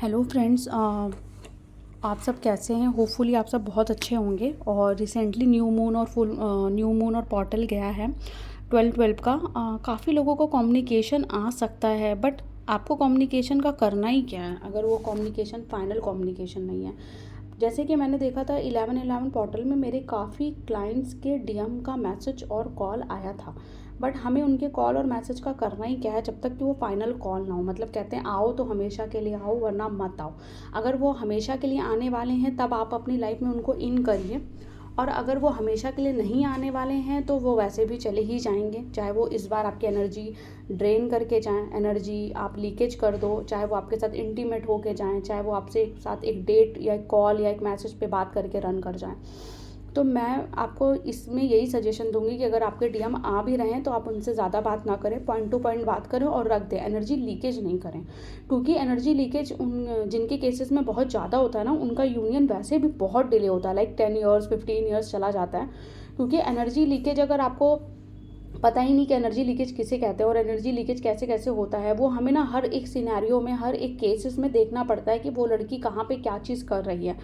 Hello friends, आप सब कैसे हैं। होपफुली आप सब बहुत अच्छे होंगे। और रिसेंटली न्यू मून और पोर्टल गया है 12/12 का। काफ़ी लोगों को कम्युनिकेशन आ सकता है, बट आपको कम्युनिकेशन का करना ही क्या है अगर वो कम्युनिकेशन फाइनल कम्युनिकेशन नहीं है। जैसे कि मैंने देखा था 11/11 पोर्टल में मेरे काफ़ी क्लाइंट्स के डीएम का मैसेज और कॉल आया था, बट हमें उनके कॉल और मैसेज का करना ही क्या है जब तक कि वो फाइनल कॉल ना हो। मतलब कहते हैं आओ तो हमेशा के लिए आओ, वरना मत आओ। अगर वो हमेशा के लिए आने वाले हैं तब आप अपनी लाइफ में उनको इन करिए, और अगर वो हमेशा के लिए नहीं आने वाले हैं तो वो वैसे भी चले ही जाएंगे। चाहे वो इस बार आपकी एनर्जी ड्रेन करके जाएं, एनर्जी आप लीकेज कर दो, चाहे वो आपके साथ इंटीमेट होके जाएं, चाहे वो आपसे एक साथ एक डेट या एक कॉल या एक मैसेज पे बात करके रन कर जाएं। तो मैं आपको इसमें यही सजेशन दूंगी कि अगर आपके डीएम आ भी रहे हैं तो आप उनसे ज़्यादा बात ना करें, पॉइंट टू पॉइंट बात करें और रख दें। एनर्जी लीकेज नहीं करें, क्योंकि एनर्जी लीकेज उन जिनके केसेस में बहुत ज़्यादा होता है ना, उनका यूनियन वैसे भी बहुत डिले होता है, लाइक 10 ईयर्स 15 ईयर्स चला जाता है। क्योंकि एनर्जी लीकेज अगर आपको पता ही नहीं कि एनर्जी लीकेज किसे कहते हैं और एनर्जी लीकेज कैसे कैसे होता है, वो हमें ना हर एक सिनेरियो में, हर एक केसेस में देखना पड़ता है कि वो लड़की कहाँ पे क्या चीज़ कर रही है।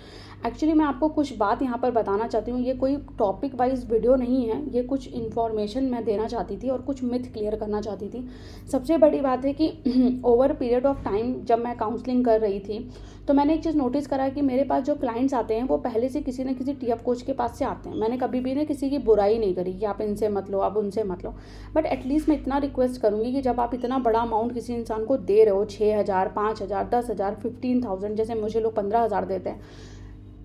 एक्चुअली मैं आपको कुछ बात यहाँ पर बताना चाहती हूँ। ये कोई टॉपिक वाइज वीडियो नहीं है, ये कुछ इन्फॉर्मेशन मैं देना चाहती थी और कुछ मिथ क्लियर करना चाहती थी। सबसे बड़ी बात है कि ओवर पीरियड ऑफ टाइम जब मैं काउंसलिंग कर रही थी तो मैंने एक चीज़ नोटिस करा कि मेरे पास जो क्लाइंट्स आते हैं वो पहले से किसी न किसी टीएफ कोच के पास से आते हैं। मैंने कभी भी ना किसी की बुराई नहीं करी कि आप इनसे मत लो, आप उनसे मत लो, बट एटलीस्ट मैं इतना रिक्वेस्ट करूँगी कि जब आप इतना बड़ा अमाउंट किसी इंसान को दे रहे हो, 6,000 5,000 10,000 15,000, जैसे मुझे लोग 15,000 देते हैं,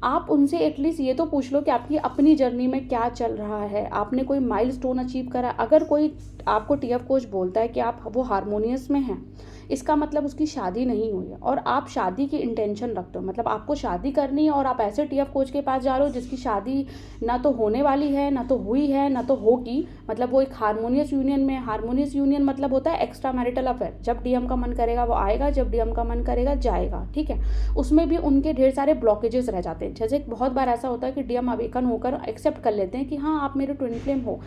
आप उनसे एटलीस्ट ये तो पूछ लो कि आपकी अपनी जर्नी में क्या चल रहा है, आपने कोई माइलस्टोन अचीव करा। अगर कोई आपको टीएफ कोच बोलता है कि आप वो हारमोनियस में हैं, इसका मतलब उसकी शादी नहीं हुई है और आप शादी की इंटेंशन रखते हो। मतलब आपको शादी करनी है और आप ऐसे टीएफ कोच के पास जा रहे हो जिसकी शादी ना तो होने वाली है, ना तो हुई है, ना तो होगी। मतलब वो एक हारमोनियस यूनियन में, हारमोनियस यूनियन मतलब होता है एक्स्ट्रा मैरिटल अफेयर। जब डीएम का मन करेगा वो आएगा, जब डीएम का मन करेगा जाएगा, ठीक है। उसमें भी उनके ढेर सारे ब्लॉकेजेस रह जाते हैं। जैसे बहुत बार ऐसा होता है कि डीएम अवेकन होकर एक्सेप्ट कर लेते हैं कि हाँ आप मेरे ट्विन फ्लेम हो,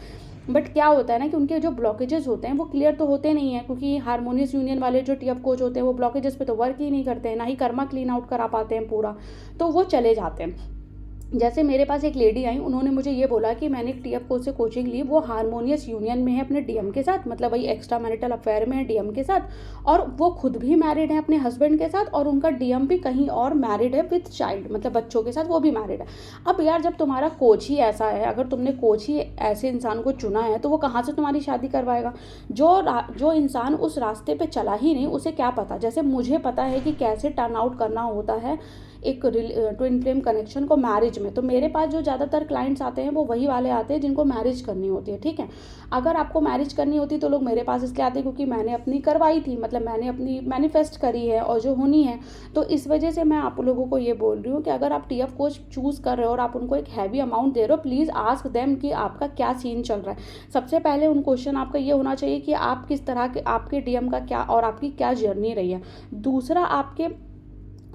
बट क्या होता है ना कि उनके जो ब्लॉकेजेस होते हैं वो क्लियर तो होते नहीं है, क्योंकि हारमोनियस यूनियन वाले जो टीएफ कोच होते हैं वो ब्लॉकेजेस पे तो वर्क ही नहीं करते हैं, ना ही कर्मा क्लीन आउट करा पाते हैं पूरा, तो वो चले जाते हैं। जैसे मेरे पास एक लेडी आई, उन्होंने मुझे ये बोला कि मैंने एक टीएफ कोच से कोचिंग ली, वो हारमोनियस यूनियन में है अपने डीएम के साथ, मतलब वही एक्स्ट्रा मैरिटल अफेयर में है डीएम के साथ, और वो खुद भी मैरिड है अपने हस्बैंड के साथ, और उनका डीएम भी कहीं और मैरिड है विथ चाइल्ड, मतलब बच्चों के साथ वो भी मैरिड है। अब यार जब तुम्हारा कोच ही ऐसा है, अगर तुमने कोच ही ऐसे इंसान को चुना है तो वो कहाँ से तुम्हारी शादी करवाएगा। जो इंसान उस रास्ते पे चला ही नहीं, उसे क्या पता। जैसे मुझे पता है कि कैसे टर्न आउट करना होता है एक ट्विन फ्लेम कनेक्शन को मैरिज में, तो मेरे पास जो ज़्यादातर क्लाइंट्स आते हैं वो वही वाले आते हैं जिनको मैरिज करनी होती है, ठीक है। अगर आपको मैरिज करनी होती तो लोग मेरे पास इसलिए आते हैं क्योंकि मैंने अपनी करवाई थी, मतलब मैंने अपनी मैनिफेस्ट करी है और जो होनी है। तो इस वजह से मैं आप लोगों को ये बोल रही हूँ कि अगर आप टीएफ कोच चूज़ कर रहे हो और आप उनको एक हैवी अमाउंट दे रहे हो, प्लीज़ आस्क देम कि आपका क्या सीन चल रहा है। सबसे पहले उन क्वेश्चन आपका ये होना चाहिए कि आप किस तरह के, आपके डीएम का क्या और आपकी क्या जर्नी रही है।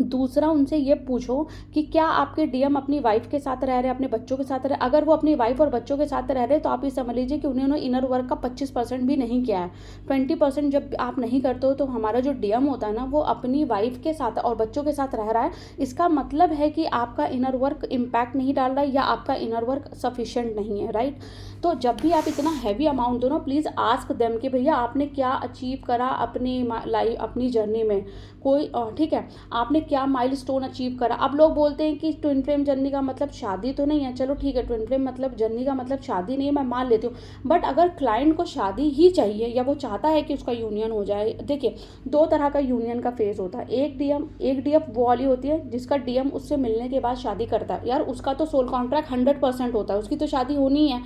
दूसरा उनसे ये पूछो कि क्या आपके डीएम अपनी वाइफ के साथ रह रहे हैं, अपने बच्चों के साथ रह रहे हैं। अगर वो अपनी वाइफ और बच्चों के साथ रह रहे हैं तो आप ये समझ लीजिए कि उन्होंने इनर वर्क का 25% भी नहीं किया है। 20% जब आप नहीं करते हो तो हमारा जो डीएम होता है ना, वो अपनी वाइफ के साथ और बच्चों के साथ रह रहा है, इसका मतलब है कि आपका इनर वर्क इम्पैक्ट नहीं डाल रहा है या आपका इनर वर्क सफिशिएंट नहीं है, राइट। तो जब भी आप इतना हैवी अमाउंट दो ना, प्लीज़ आस्क देम कि भैया आपने क्या अचीव करा अपनी लाइफ, अपनी जर्नी में, कोई ठीक है, आपने क्या माइलस्टोन अचीव करा। अब लोग बोलते हैं कि ट्विन फ्लेम जर्नी का मतलब शादी तो नहीं है। चलो ठीक है, ट्विन फ्लेम मतलब जर्नी का मतलब शादी नहीं है, मैं मान लेती हूँ, बट अगर क्लाइंट को शादी ही चाहिए या वो चाहता है कि उसका यूनियन हो जाए, देखिए 2 तरह का यूनियन का फेज होता है। एक डीएफ वो वाली होती है जिसका डीएम उससे मिलने के बाद शादी करता है, यार उसका तो सोल कॉन्ट्रैक्ट 100% होता है, उसकी तो शादी होनी है,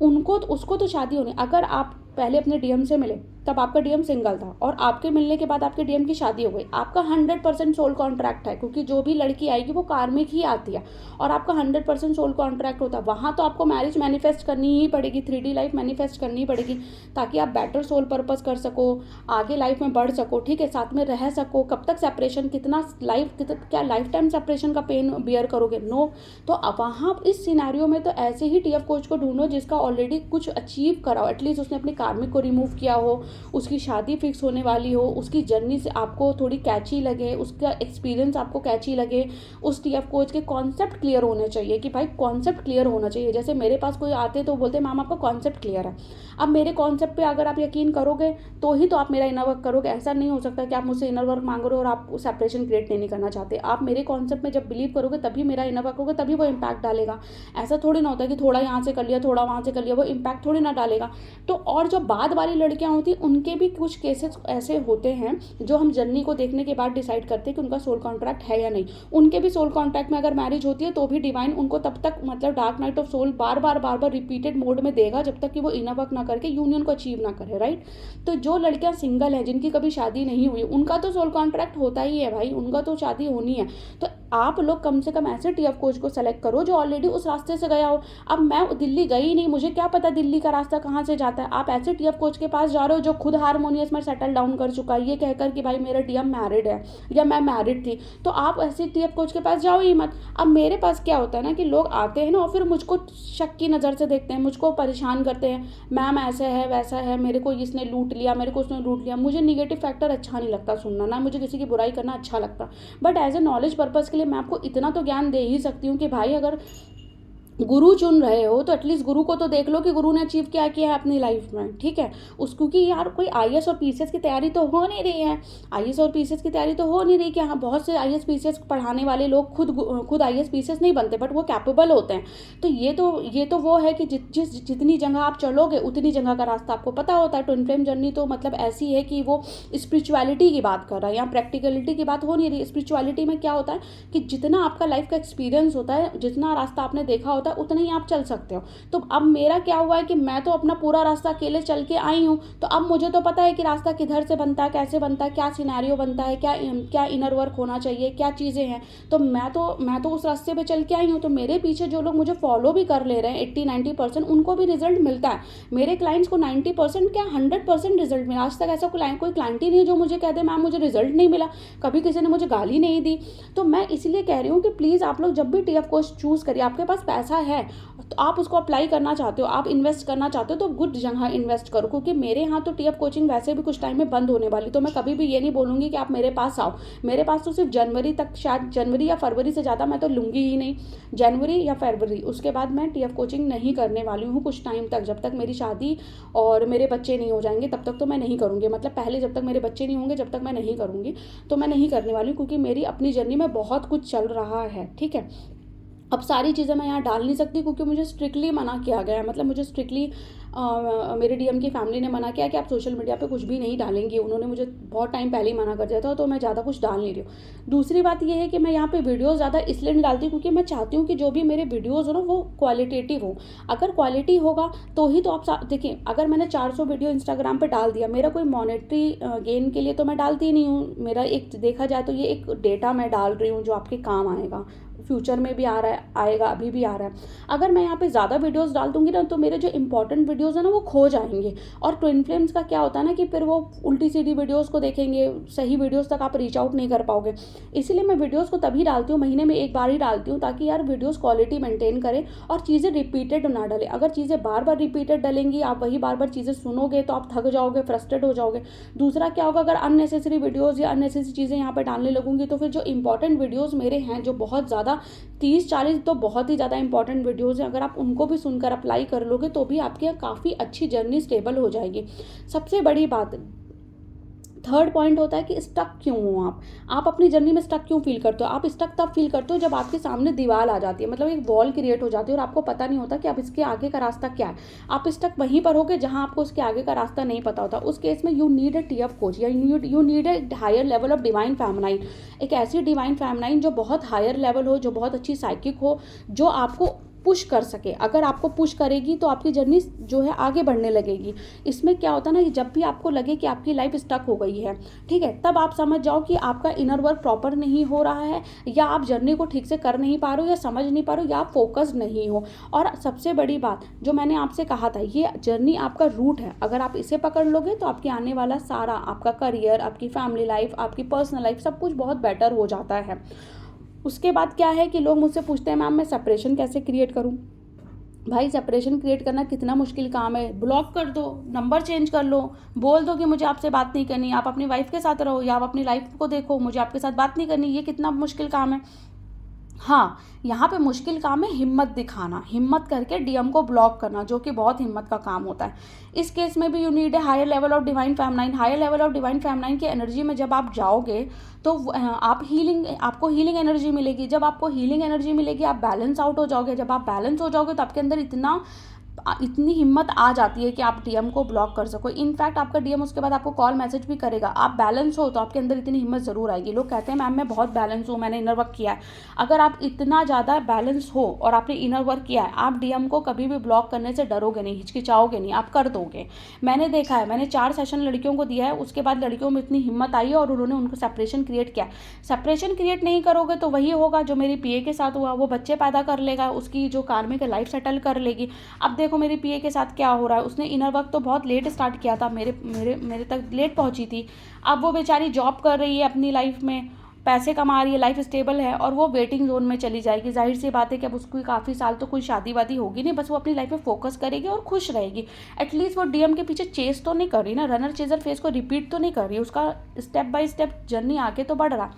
उसको तो शादी होनी। अगर आप पहले अपने डीएम से मिले तब आपका डीएम सिंगल था और आपके मिलने के बाद आपके डीएम की शादी हो गई, आपका 100% सोल कॉन्ट्रैक्ट है, क्योंकि जो भी लड़की आएगी वो कार्मिक ही आती है और आपका 100% सोल कॉन्ट्रैक्ट होता है। वहाँ तो आपको मैरिज मैनिफेस्ट करनी ही पड़ेगी, 3D लाइफ मैनिफेस्ट करनी ही पड़ेगी, ताकि आप बेटर सोल पर्पस कर सको, आगे लाइफ में बढ़ सको, ठीक है, साथ में रह सको। कब तक सेपरेशन, क्या लाइफ टाइम सेपरेशन का पेन बियर करोगे? नो। तो वहाँ इस सिनेरियो में तो ऐसे ही टीएफ कोच को ढूंढो जिसका ऑलरेडी कुछ अचीव कराओ, एटलीस्ट उसने अपनी कार्मिक को रिमूव किया हो, उसकी शादी फिक्स होने वाली हो, उसकी जर्नी से आपको थोड़ी कैची लगे, उसका एक्सपीरियंस आपको कैची लगे, उस टीएफ कोच के कॉन्सेप्ट क्लियर होने चाहिए कि भाई कॉन्सेप्ट क्लियर होना चाहिए। जैसे मेरे पास कोई आते तो बोलते मैम आपका कॉन्सेप्ट क्लियर है। अब मेरे कॉन्सेप्ट पे अगर आप यकीन करोगे तो ही तो आप मेरा इनर वर्क करोगे। ऐसा नहीं हो सकता कि आप मुझसे इनर वर्क मांग रहे हो और आप सेपरेशन क्रिएट नहीं करना चाहते। आप मेरे कॉन्सेप्ट में जब बिलीव करोगे तभी मेरा इनर वर्क होगा, तभी वो इम्पैक्ट डालेगा। ऐसा थोड़ी ना होता है कि थोड़ा यहाँ से कर लिया, थोड़ा वहाँ से कर लिया, वो इम्पैक्ट थोड़ी ना डालेगा। तो और जो बाद वाली लड़कियाँ होती हैं उनके भी कुछ केसेस ऐसे होते हैं जो हम जर्नी को देखने के बाद डिसाइड करते हैं कि उनका सोल कॉन्ट्रैक्ट है या नहीं। उनके भी सोल कॉन्ट्रैक्ट में अगर मैरिज होती है तो भी डिवाइन उनको तब तक मतलब डार्क नाइट ऑफ सोल बार बार रिपीटेड मोड में देगा जब तक कि वो इनर वर्क ना करके यूनियन को अचीव ना करे, राइट। तो जो लड़कियां सिंगल हैं जिनकी कभी शादी नहीं हुई, उनका तो सोल कॉन्ट्रैक्ट होता ही है भाई, उनका तो शादी होनी है। तो आप लोग कम से कम ऐसे टीएफ कोच को सेलेक्ट करो जो ऑलरेडी उस रास्ते से गया हो। अब मैं दिल्ली गई नहीं, मुझे क्या पता दिल्ली का रास्ता कहाँ से जाता है। आप ऐसे टीएफ कोच के पास जा रहे हो जो खुद हारमोनियस में सेटल डाउन कर चुका है, ये कहकर कि भाई मेरा डीएम मैरिड है या मैं मैरिड थी, तो आप ऐसे टीएफ कोच के पास जाओ ही मत। अब मेरे पास क्या होता है ना कि लोग आते हैं ना और फिर मुझको शक की नज़र से देखते हैं, मुझको परेशान करते हैं, मैम ऐसे है वैसा है, मेरे को इसने लूट लिया, मेरे को उसने लूट लिया। मुझे निगेटिव फैक्टर अच्छा नहीं लगता सुनना, ना मुझे किसी की बुराई करना अच्छा लगता। But as a knowledge purpose के लिए मैं आपको इतना तो ज्ञान दे ही सकती हूँ कि भाई अगर गुरु चुन रहे हो तो एटलीस्ट गुरु को तो देख लो कि गुरु ने अचीव क्या किया है अपनी लाइफ में, ठीक है। उस क्योंकि यार कोई आईएएस और पीसीएस की तैयारी तो हो नहीं रही है, आईएएस और पीसीएस की तैयारी तो हो नहीं रही कि हाँ बहुत से आईएएस पीसीएस पढ़ाने वाले लोग खुद आईएएस पीसीएस नहीं बनते, बट वो कैपेबल होते हैं। तो ये तो वो है कि जितनी जगह आप चलोगे उतनी जगह का रास्ता आपको पता होता है। ट्विन फ्लेम जर्नी तो मतलब ऐसी है कि वो स्पिरिचुअलिटी की बात कर रहा है, यहाँ प्रैक्टिकलिटी की बात हो नहीं रही। स्पिरिचुअलिटी में क्या होता है कि जितना आपका लाइफ का एक्सपीरियंस होता है, जितना रास्ता आपने देखा होता है, उतना ही आप चल सकते हो। तो अब मेरा क्या हुआ है कि मैं तो अपना पूरा रास्ता अकेले चल के आई हूँ, तो अब मुझे तो पता है कि रास्ता किधर से बनता है, कैसे बनता है, क्या सिनेरियो बनता है, क्या इनर वर्क होना चाहिए, क्या चीज़ें हैं। तो मैं तो उस रास्ते पे चल के आई हूँ। तो मेरे पीछे जो लोग मुझे फॉलो भी कर ले रहे हैं 80-90%, उनको भी रिजल्ट मिलता है। मेरे क्लाइंट्स को 90% क्या 100% रिजल्ट मिला। आज तक ऐसा कोई क्लाइंट ही नहीं है जो मुझे कह दे मैम मुझे रिजल्ट नहीं मिला, कभी किसी ने मुझे गाली नहीं दी। तो मैं इसलिए कह रही हूँ कि प्लीज़ आप लोग जब भी टीएफ कोर्स चूज़ करिए, आपके पास पैसा है तो आप उसको अप्लाई करना चाहते हो, आप इन्वेस्ट करना चाहते हो तो गुड जगह इन्वेस्ट करो। क्योंकि मेरे यहाँ तो टीएफ कोचिंग वैसे भी कुछ टाइम में बंद होने वाली, तो मैं कभी भी ये नहीं बोलूँगी कि आप मेरे पास आओ। मेरे पास तो सिर्फ जनवरी तक, शायद जनवरी या फरवरी से ज़्यादा मैं तो लूँगी ही नहीं, जनवरी या फरवरी। उसके बाद मैं टीएफ कोचिंग नहीं करने वाली हूँ कुछ टाइम तक, जब तक मेरी शादी और मेरे बच्चे नहीं हो जाएंगे तब तक तो मैं नहीं करूँगी। मतलब पहले जब तक मेरे बच्चे नहीं होंगे जब तक मैं नहीं करूँगी, तो मैं नहीं करने वाली हूँ। क्योंकि मेरी अपनी जर्नी में बहुत कुछ चल रहा है, ठीक है। अब सारी चीज़ें मैं यहाँ डाल नहीं सकती क्योंकि मुझे स्ट्रिक्टली मना किया गया है। मतलब मुझे स्ट्रिक्टली मेरे डीएम की फैमिली ने मना किया कि आप सोशल मीडिया पे कुछ भी नहीं डालेंगे। उन्होंने मुझे बहुत टाइम पहले ही मना कर दिया था, तो मैं ज़्यादा कुछ डाल नहीं रही हूँ। दूसरी बात ये है कि मैं यहाँ पे वीडियोस ज़्यादा इसलिए नहीं डालती क्योंकि मैं चाहती हूँ कि जो भी मेरे वीडियोज़ हो ना वो क्वालिटेटिव हो। अगर क्वालिटी होगा तो ही तो आप देखिए, अगर मैंने 400 वीडियो इंस्टाग्राम पर डाल दिया, मेरा कोई मॉनेटरी गेन के लिए तो मैं डालती ही नहीं हूँ। मेरा एक देखा जाए तो ये एक डेटा मैं डाल रही हूँ जो आपके काम आएगा, फ्यूचर में भी आ रहा है, आएगा, अभी भी आ रहा है। अगर मैं यहाँ पे ज़्यादा वीडियोस डाल दूँगी ना तो मेरे जो इंपॉर्टेंट वीडियोस हैं ना वो खो जाएंगे। और ट्विन फ्लेम्स का क्या होता है ना कि फिर वो उल्टी सीधी वीडियोस को देखेंगे, सही वीडियोस तक आप रीच आउट नहीं कर पाओगे। इसलिए मैं वीडियोस को तभी डालती हूँ, महीने में एक बार ही डालती हूँ, ताकि यार वीडियोस क्वालिटी मेंटेन करें और चीज़ें रिपीटेड ना डले। अगर चीज़ें बार बार रिपीटेड डलेंगी, आप वही बार बार चीज़ें सुनोगे तो आप थक जाओगे, फ्रस्ट्रेट हो जाओगे। दूसरा क्या होगा, अगर अननेसेसरी वीडियोज़ या अननेसेसरी चीज़ें यहाँ पर डालने लगूंगी तो फिर जो इंपॉर्टेंट वीडियोज़ मेरे हैं, जो बहुत ज़्यादा 30-40 तो बहुत ही ज़्यादा इंपॉर्टेंट वीडियोज़ हैं, अगर आप उनको भी सुनकर अप्लाई कर लोगे तो भी आपकी काफ़ी अच्छी जर्नी स्टेबल हो जाएगी। सबसे बड़ी बात, थर्ड पॉइंट होता है कि स्टक क्यों हो आप अपनी जर्नी में स्टक क्यों फील करते हो। आप स्टक तब फील करते हो जब आपके सामने दीवार आ जाती है, मतलब एक वॉल क्रिएट हो जाती है और आपको पता नहीं होता कि अब इसके आगे का रास्ता क्या है। आप स्टक वहीं पर होगे जहां आपको उसके आगे का रास्ता नहीं पता होता। उस केस में you need a TF coach या you need a higher level of divine feminine, एक ऐसी डिवाइन फेमिनाइन जो बहुत हायर लेवल हो, जो बहुत अच्छी साइकिक हो, जो आपको पुश कर सके। अगर आपको पुश करेगी तो आपकी जर्नी जो है आगे बढ़ने लगेगी। इसमें क्या होता है ना कि जब भी आपको लगे कि आपकी लाइफ स्टक हो गई है, ठीक है, तब आप समझ जाओ कि आपका इनर वर्क प्रॉपर नहीं हो रहा है, या आप जर्नी को ठीक से कर नहीं पा रहे हो, या समझ नहीं पा रहे हो, या आप फोकस नहीं हो। और सबसे बड़ी बात जो मैंने आपसे कहा था, ये जर्नी आपका रूट है। अगर आप इसे पकड़ लोगे तो आपके आने वाला सारा, आपका करियर, आपकी फैमिली लाइफ, आपकी पर्सनल लाइफ, सब कुछ बहुत बेटर हो जाता है। उसके बाद क्या है कि लोग मुझसे पूछते हैं मैम मैं सेपरेशन कैसे क्रिएट करूं। भाई सेपरेशन क्रिएट करना कितना मुश्किल काम है। ब्लॉक कर दो, नंबर चेंज कर लो, बोल दो कि मुझे आपसे बात नहीं करनी, आप अपनी वाइफ के साथ रहो या आप अपनी लाइफ को देखो, मुझे आपके साथ बात नहीं करनी। ये कितना मुश्किल काम है। हाँ, यहाँ पे मुश्किल काम है हिम्मत दिखाना, हिम्मत करके डीएम को ब्लॉक करना, जो कि बहुत हिम्मत का काम होता है। इस केस में भी you need a higher level of divine feminine. Higher level of divine feminine की एनर्जी में जब आप जाओगे तो आपको हीलिंग एनर्जी मिलेगी। जब आपको हीलिंग एनर्जी मिलेगी आप बैलेंस आउट हो जाओगे। जब आप बैलेंस हो जाओगे तो आपके अंदर इतनी हिम्मत आ जाती है कि आप डीएम को ब्लॉक कर सको। इनफैक्ट आपका डीएम उसके बाद आपको कॉल मैसेज भी करेगा। आप बैलेंस हो तो आपके अंदर इतनी हिम्मत ज़रूर आएगी। लोग कहते हैं मैम मैं बहुत बैलेंस हूँ, मैंने इनर वर्क किया है। अगर आप इतना ज़्यादा बैलेंस हो और आपने इनर वर्क किया है, आप डीएम को कभी भी ब्लॉक करने से डरोगे नहीं, हिचकिचाओगे नहीं, आप कर दोगे। मैंने देखा है, मैंने 4 सेशन लड़कियों को दिया है, उसके बाद लड़कियों में इतनी हिम्मत आई है और उन्होंने उनको सेपरेशन क्रिएट किया। सेपरेशन क्रिएट नहीं करोगे तो वही होगा जो मेरी पीए के साथ हुआ, वो बच्चे पैदा कर लेगा, उसकी जो कार्मिक लाइफ सेटल कर लेगी। अब देखो मेरी पीए के साथ क्या हो रहा है, उसने इनर वर्क तो बहुत लेट स्टार्ट किया था, मेरे तक लेट पहुंची थी। अब वो बेचारी जॉब कर रही है अपनी लाइफ में, पैसे कमा रही है, लाइफ स्टेबल है, और वो वेटिंग जोन में चली जाएगी। जाहिर सी बात है कि अब उसको काफ़ी साल तो कोई शादी वादी होगी नहीं, बस वो अपनी लाइफ में फोकस करेगी और खुश रहेगी। एटलीस्ट वो डीएम के पीछे चेस तो नहीं कर रही ना, रनर चेजर फेज को रिपीट तो नहीं कर रही, उसका स्टेप बाय स्टेप जर्नी आगे तो बढ़ रहा।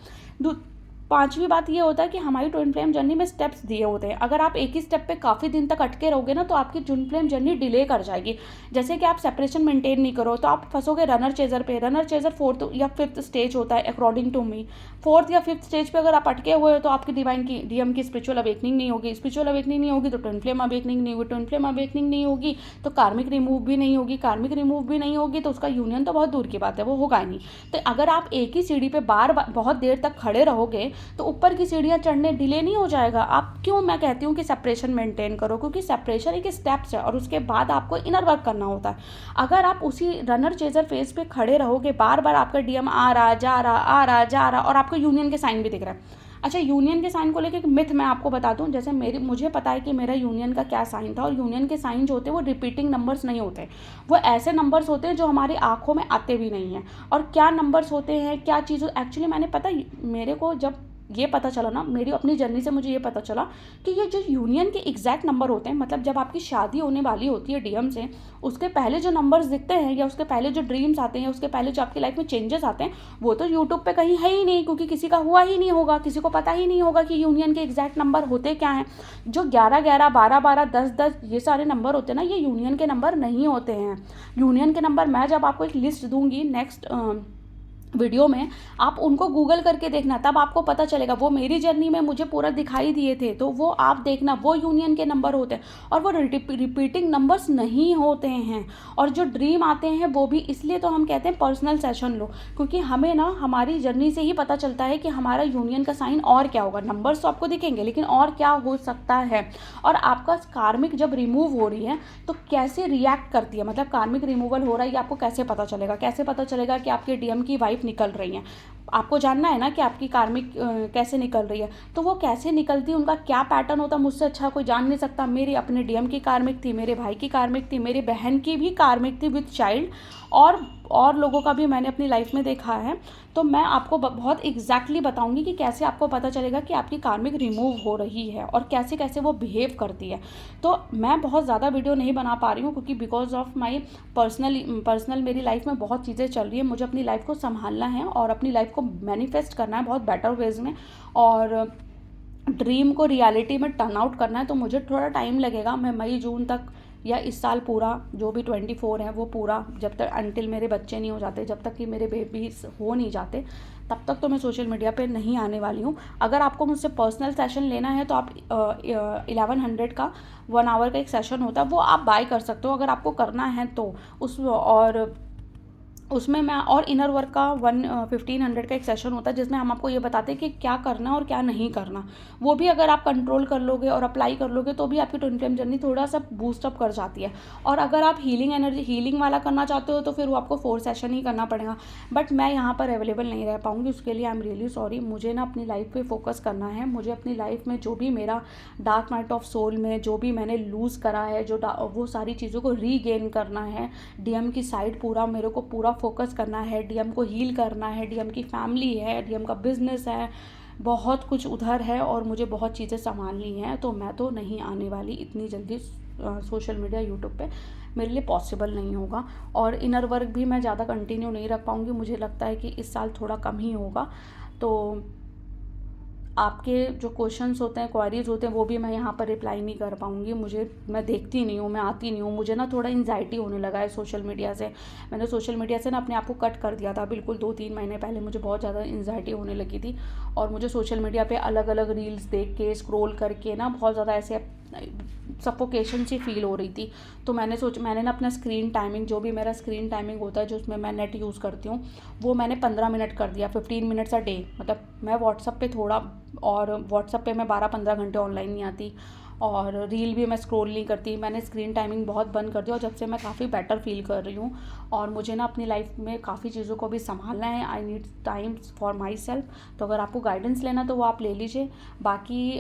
5वीं बात ये होता है कि हमारी ट्विन फ्लेम जर्नी में स्टेप्स दिए होते हैं। अगर आप एक ही स्टेप पे काफ़ी दिन तक अटके रहोगे ना तो आपकी ट्विन फ्लेम जर्नी डिले कर जाएगी। जैसे कि आप सेपरेशन मेंटेन नहीं करो तो आप फंसोगे रनर चेजर पे। रनर चेजर 4th या 5th स्टेज होता है अकॉर्डिंग टू मी। 4th या 5th स्टेज पे अगर आप अटके हुए हो तो आपकी डिवाइन की डीएम की स्पिरिचुअल अवेकनिंग नहीं होगी। स्पिरिचुअल अवेकनिंग नहीं होगी तो ट्विन फ्लेम अवेकनिंग नहीं होगी। ट्विन फ्लेम अवेकनिंग नहीं होगी तो कार्मिक रिमूव भी नहीं होगी। कार्मिक रिमूव भी नहीं होगी तो उसका यूनियन तो बहुत दूर की बात है, वो होगा ही नहीं। तो अगर आप एक ही सीढ़ी पे बार बार बहुत देर तक खड़े रहोगे तो ऊपर की सीढ़ियाँ चढ़ने डिले नहीं हो जाएगा। आप क्यों मैं कहती हूँ कि सेपरेशन मेंटेन करो, क्योंकि सेपरेशन एक स्टेप्स है और उसके बाद आपको इनर वर्क करना होता है। अगर आप उसी रनर चेजर फेज पे खड़े रहोगे, बार बार आपका डीएम आ रहा जा रहा आ रहा जा रहा और आपको यूनियन के साइन भी दिख रहा है। अच्छा, यूनियन के साइन को लेकर एक मिथ मैं आपको बता दूं। जैसे मुझे पता है कि मेरा यूनियन का क्या साइन था, और यूनियन के साइन जो होते हैं वो रिपीटिंग नंबर्स नहीं होते, वो ऐसे नंबर्स होते हैं जो हमारी आंखों में आते भी नहीं हैं। और क्या नंबर्स होते हैं, क्या चीज़ एक्चुअली मैंने पता, मेरे को जब ये पता चला ना, मेरी अपनी जर्नी से मुझे ये पता चला कि ये जो यूनियन के एग्जैक्ट नंबर होते हैं, मतलब जब आपकी शादी होने वाली होती है डीएम से, उसके पहले जो नंबर्स दिखते हैं या उसके पहले जो ड्रीम्स आते हैं या उसके पहले जो आपकी लाइफ में चेंजेस आते हैं, वो तो यूट्यूब पे कहीं है ही नहीं, क्योंकि किसी का हुआ ही नहीं होगा, किसी को पता ही नहीं होगा कि यूनियन के एग्जैक्ट नंबर होते क्या हैं। जो 11-11, 12-12, 10-10 ये सारे नंबर होते हैं ना, ये यूनियन के नंबर नहीं होते हैं। यूनियन के नंबर मैं जब आपको एक लिस्ट दूंगी नेक्स्ट वीडियो में, आप उनको गूगल करके देखना, तब आपको पता चलेगा। वो मेरी जर्नी में मुझे पूरा दिखाई दिए थे, तो वो आप देखना, वो यूनियन के नंबर होते हैं और वो रिपीटिंग नंबर्स नहीं होते हैं। और जो ड्रीम आते हैं वो भी इसलिए तो हम कहते हैं पर्सनल सेशन लो, क्योंकि हमें ना हमारी जर्नी से ही पता चलता है कि हमारा यूनियन का साइन और क्या होगा। नंबर्स तो आपको दिखेंगे लेकिन और क्या हो सकता है, और आपका कार्मिक जब रिमूव हो रही है तो कैसे रिएक्ट करती है, मतलब कार्मिक रिमूवल हो रहा है ये आपको कैसे पता चलेगा। कैसे पता चलेगा कि आपके डीएम की वाइफ निकल रही हैं, आपको जानना है ना कि आपकी कार्मिक कैसे निकल रही है। तो वो कैसे निकलती है, उनका क्या पैटर्न होता है, मुझसे अच्छा कोई जान नहीं सकता। मेरी अपने डीएम की कार्मिक थी, मेरे भाई की कार्मिक थी, मेरी बहन की भी कार्मिक थी विद चाइल्ड, और लोगों का भी मैंने अपनी लाइफ में देखा है। तो मैं आपको बहुत एग्जैक्टली बताऊंगी कि कैसे आपको पता चलेगा कि आपकी कार्मिक रिमूव हो रही है और कैसे कैसे वो बिहेव करती है। तो मैं बहुत ज़्यादा वीडियो नहीं बना पा रही हूँ क्योंकि बिकॉज ऑफ माई पर्सनल मेरी लाइफ में बहुत चीज़ें चल रही है। मुझे अपनी लाइफ को संभालना है और अपनी लाइफ को मैनिफेस्ट करना है बहुत बेटर वेज में, और ड्रीम को रियलिटी में टर्न आउट करना है। तो मुझे थोड़ा टाइम लगेगा। मैं मई जून तक या इस साल पूरा जो भी 24 है वो पूरा, जब तक अनटिल मेरे बच्चे नहीं हो जाते, जब तक कि मेरे बेबीज हो नहीं जाते, तब तक तो मैं सोशल मीडिया पे नहीं आने वाली हूँ। अगर आपको मुझसे पर्सनल सेशन लेना है तो आप 1100 का 1 आवर का एक सेशन होता है, वो आप बाय कर सकते हो अगर आपको करना है तो। उसमें मैं और इनर वर्क का 1500 का एक सेशन होता है जिसमें हम आपको ये बताते हैं कि क्या करना और क्या नहीं करना। वो भी अगर आप कंट्रोल कर लोगे और अप्लाई कर लोगे तो भी आपकी ट्विन फ्लेम जर्नी थोड़ा सा बूस्टअप कर जाती है। और अगर आप हीलिंग वाला करना चाहते हो तो फिर वो आपको 4 सेशन ही करना पड़ेगा। बट मैं यहाँ पर अवेलेबल नहीं रह पाऊँगी, उसके लिए आई एम रियली सॉरी। मुझे ना अपनी लाइफ पे फोकस करना है। मुझे अपनी लाइफ में जो भी मेरा डार्क नाइट ऑफ सोल में जो भी मैंने लूज़ करा है, वो सारी चीज़ों को रीगेन करना है। डीएम की साइड पूरा मेरे को पूरा फोकस करना है, डीएम को हील करना है। डीएम की फैमिली है, डीएम का बिजनेस है, बहुत कुछ उधर है और मुझे बहुत चीज़ें संभालनी हैं। तो मैं तो नहीं आने वाली इतनी जल्दी सोशल मीडिया यूट्यूब पे मेरे लिए पॉसिबल नहीं होगा। और इनर वर्क भी मैं ज़्यादा कंटिन्यू नहीं रख पाऊँगी, मुझे लगता है कि इस साल थोड़ा कम ही होगा। तो आपके जो क्वेश्चंस होते हैं, क्वेरीज़ होते हैं, वो भी मैं यहाँ पर रिप्लाई नहीं कर पाऊँगी। मैं देखती नहीं हूँ, मैं आती नहीं हूँ। मुझे ना थोड़ा एंग्जाइटी होने लगा है सोशल मीडिया से। मैंने सोशल मीडिया से ना अपने आप को कट कर दिया था बिल्कुल 2-3 महीने पहले। मुझे बहुत ज़्यादा एंग्जाइटी होने लगी थी और मुझे सोशल मीडिया पे अलग अलग रील्स देख के स्क्रॉल करके ना बहुत ज़्यादा ऐसे सफोकेशन सी फील हो रही थी। तो मैंने ना अपना स्क्रीन टाइमिंग, जो भी मेरा स्क्रीन टाइमिंग होता है, जो उसमें मैं नेट यूज़ करती हूँ, वो मैंने 15 मिनट कर दिया, 15 मिनट्स अ डे। मतलब मैं व्हाट्सअप पे थोड़ा, और व्हाट्सअप पे मैं 12-15 घंटे ऑनलाइन नहीं आती, और रील भी मैं स्क्रॉल नहीं करती। मैंने स्क्रीन टाइमिंग बहुत बंद कर दिया और जब से मैं काफ़ी बेटर फील कर रही हूँ। और मुझे ना अपनी लाइफ में काफ़ी चीज़ों को भी संभालना है। I need time for my self. तो अगर आपको गाइडेंस लेना तो वो आप ले लीजिए। बाकी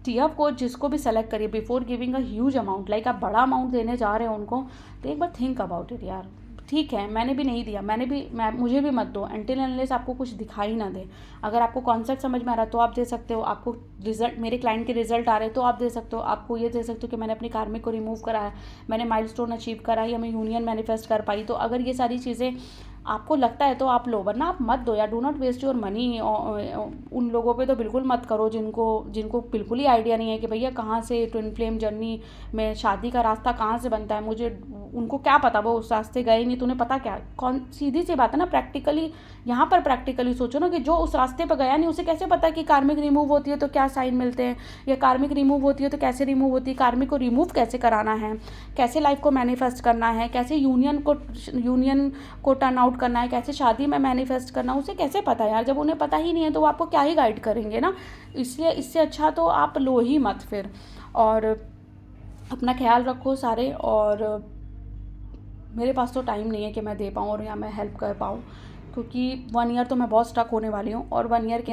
टीएफ कोच जिसको भी सेलेक्ट करिए, before giving a huge amount, like आप बड़ा अमाउंट देने जा रहे हो उनको, तो एक बार थिंक अबाउट इट यार। ठीक है, मैंने भी नहीं दिया, मुझे भी मत दो अनटिल अनलेस आपको कुछ दिखाई ना दे। अगर आपको कॉन्सेप्ट समझ में आ रहा है तो आप दे सकते हो। आपको रिजल्ट, मेरे क्लाइंट के रिजल्ट आ रहे हैं तो आप दे सकते हो। आपको ये दे सकते हो कि मैंने अपनी कार्मिक को रिमूव करा है, मैंने माइलस्टोन अचीव करा है, या मैं यूनियन मैनिफेस्ट कर पाई। तो अगर ये सारी चीज़ें आपको लगता है तो आप लो, वरना आप मत दो यार। Do not waste your money. उन लोगों पे तो बिल्कुल मत करो जिनको जिनको बिल्कुल ही आइडिया नहीं है कि भैया कहाँ से ट्विन फ्लेम जर्नी में शादी का रास्ता कहाँ से बनता है। मुझे उनको क्या पता, वो उस रास्ते गए नहीं, तो उन्हें पता क्या। कौन सीधी सी बात है ना, प्रैक्टिकली यहाँ पर प्रैक्टिकली सोचो ना, कि जो उस रास्ते पर गया नहीं उसे कैसे पता है कि कार्मिक रिमूव होती है तो क्या साइन मिलते हैं, या कार्मिक रिमूव होती है तो कैसे रिमूव होती है, कार्मिक को रिमूव कैसे कराना है, कैसे लाइफ को मैनिफेस्ट करना है, कैसे यूनियन को टर्न आउट करना है, कैसे शादी में मैनिफेस्ट करना, उसे कैसे पता है यार। जब उन्हें पता ही नहीं है तो वो आपको क्या ही गाइड करेंगे ना। इसलिए इससे अच्छा तो आप लो ही मत फिर। और अपना ख्याल रखो सारे। और मेरे पास तो टाइम नहीं है कि मैं दे पाऊँ और या मैं हेल्प कर पाऊँ, क्योंकि 1 ईयर तो मैं बहुत स्टक होने वाली हूँ। और 1 ईयर के